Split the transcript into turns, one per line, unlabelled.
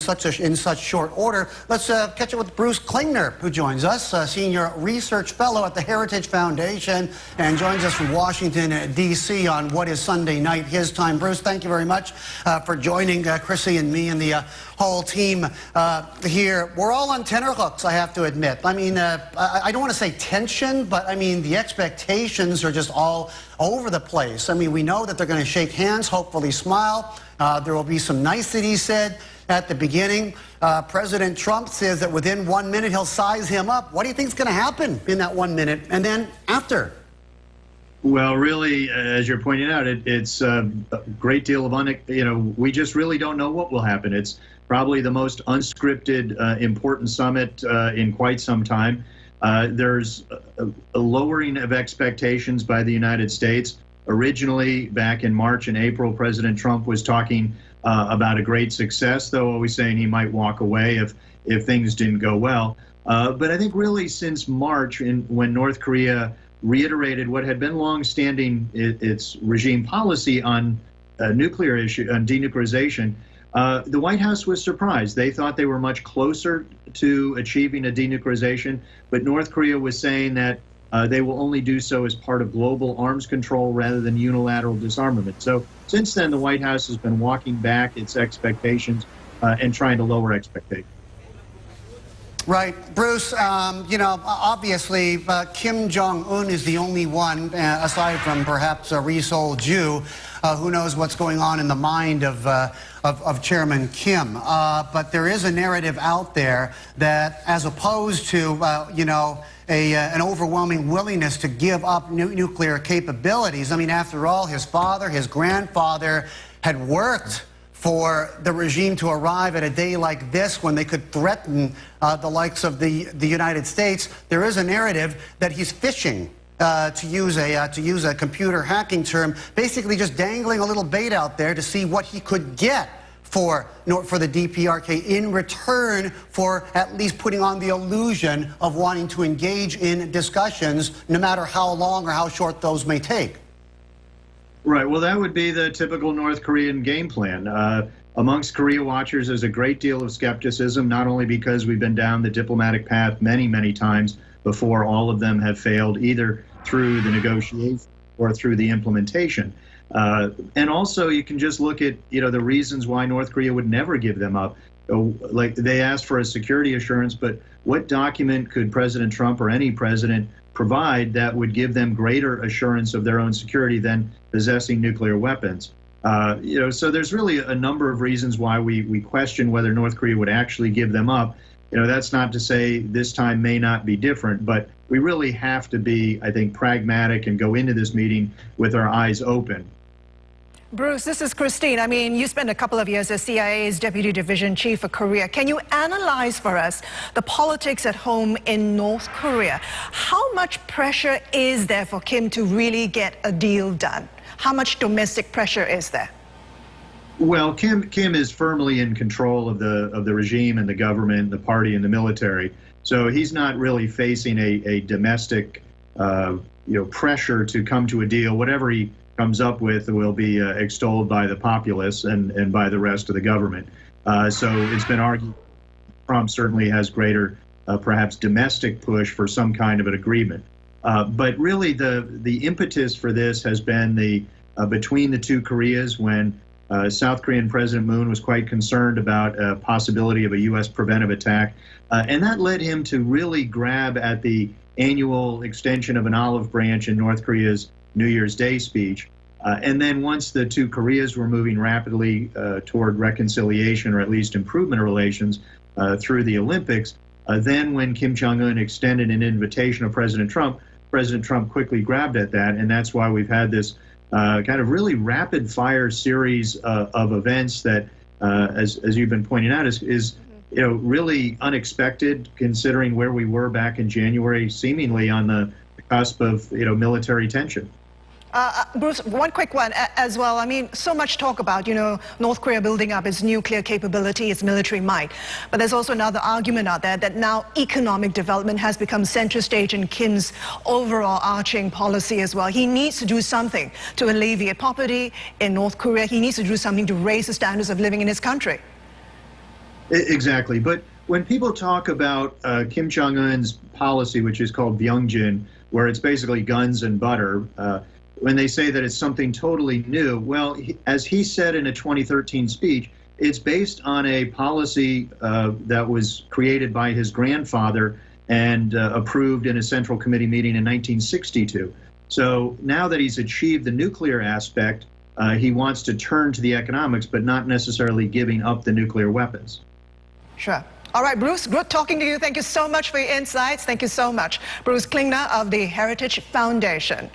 in such short order. Let's catch up with Bruce Klingner, who joins us, Senior Research Fellow at the Heritage Foundation, and joins us from Washington, D.C. on what is Sunday night, his time. Bruce, thank you very much for joining Chrissy and me and the whole team here. We're all on tenterhooks, I have to admit. I mean, I don't want to say tension, but I mean, the expectations are just all over the place. I mean, we know that they're going to shake hands, hopefully smile. There will be some niceties said at the beginning. President Trump says that within 1 minute he'll size him up. What do you think is going to happen in that 1 minute and then after?
Well, really, as you're pointing out, it's a great deal of, we just really don't know what will happen. It's probably the most unscripted, important summit in quite some time. There's a lowering of expectations by the United States. Originally, back in March and April, President Trump was talking about a great success, though always saying he might walk away if things didn't go well. But I think really since March, when North Korea reiterated what had been long-standing its regime policy on nuclear issue, on denuclearization, the White House was surprised. They thought they were much closer to achieving a denuclearization, but North Korea was saying that they will only do so as part of global arms control rather than unilateral disarmament. So since then, the White House has been walking back its expectations and trying to lower expectations.
Right. Bruce, obviously Kim Jong-un is the only one, aside from perhaps a Ri-Sol Ju, who knows what's going on in the mind of Chairman Kim. But there is a narrative out there that, as opposed to, an overwhelming willingness to give up nuclear capabilities. I mean, after all, his father, his grandfather had worked for the regime to arrive at a day like this when they could threaten the likes of the United States. There is a narrative that he's fishing, to use a computer hacking term, basically just dangling a little bait out there to see what he could get for the DPRK in return for at least putting on the illusion of wanting to engage in discussions, no matter how long or how short those may take.
Right. Well, that would be the typical North Korean game plan. Amongst Korea watchers, there's a great deal of skepticism, not only because we've been down the diplomatic path many, many times before. All of them have failed, either through the negotiation or through the implementation. And also, you can just look at, the reasons why North Korea would never give them up. Like, they asked for a security assurance, but what document could President Trump or any president provide that would give them greater assurance of their own security than possessing nuclear weapons? So there's really a number of reasons why we question whether North Korea would actually give them up. That's not to say this time may not be different, but we really have to be, I think, pragmatic and go into this meeting with our eyes open.
Bruce, this is Christine. I mean, you spent a couple of years as CIA's Deputy Division Chief for Korea. Can you analyze for us the politics at home in North Korea? How much pressure is there for Kim to really get a deal done? How much domestic pressure is there?
Well, Kim is firmly in control of the regime and the government, the party and the military. So he's not really facing a domestic pressure to come to a deal. Whatever he comes up with will be extolled by the populace and by the rest of the government. So it's been argued Trump certainly has greater, perhaps domestic push for some kind of an agreement. But really the impetus for this has been between the two Koreas, when South Korean President Moon was quite concerned about a possibility of a U.S. preventive attack. And that led him to really grab at the annual extension of an olive branch in North Korea's New Year's Day speech. And then once the two Koreas were moving rapidly toward reconciliation, or at least improvement of relations through the Olympics, then when Kim Jong-un extended an invitation of President Trump quickly grabbed at that. And that's why we've had this kind of really rapid fire series of events that, as you've been pointing out, is really unexpected, considering where we were back in January, seemingly on the cusp of military tension.
Bruce, one quick one as well. I mean, so much talk about, North Korea building up its nuclear capability, its military might. But there's also another argument out there that now economic development has become center stage in Kim's overall arching policy as well. He needs to do something to alleviate poverty in North Korea. He needs to do something to raise the standards of living in his country.
Exactly. But when people talk about Kim Jong-un's policy, which is called Byungjin, where it's basically guns and butter, when they say that it's something totally new, well, as he said in a 2013 speech, it's based on a policy that was created by his grandfather and approved in a Central Committee meeting in 1962. So now that he's achieved the nuclear aspect, he wants to turn to the economics, but not necessarily giving up the nuclear weapons.
Sure. All right, Bruce, good talking to you. Thank you so much for your insights. Thank you so much. Bruce Klingner of the Heritage Foundation.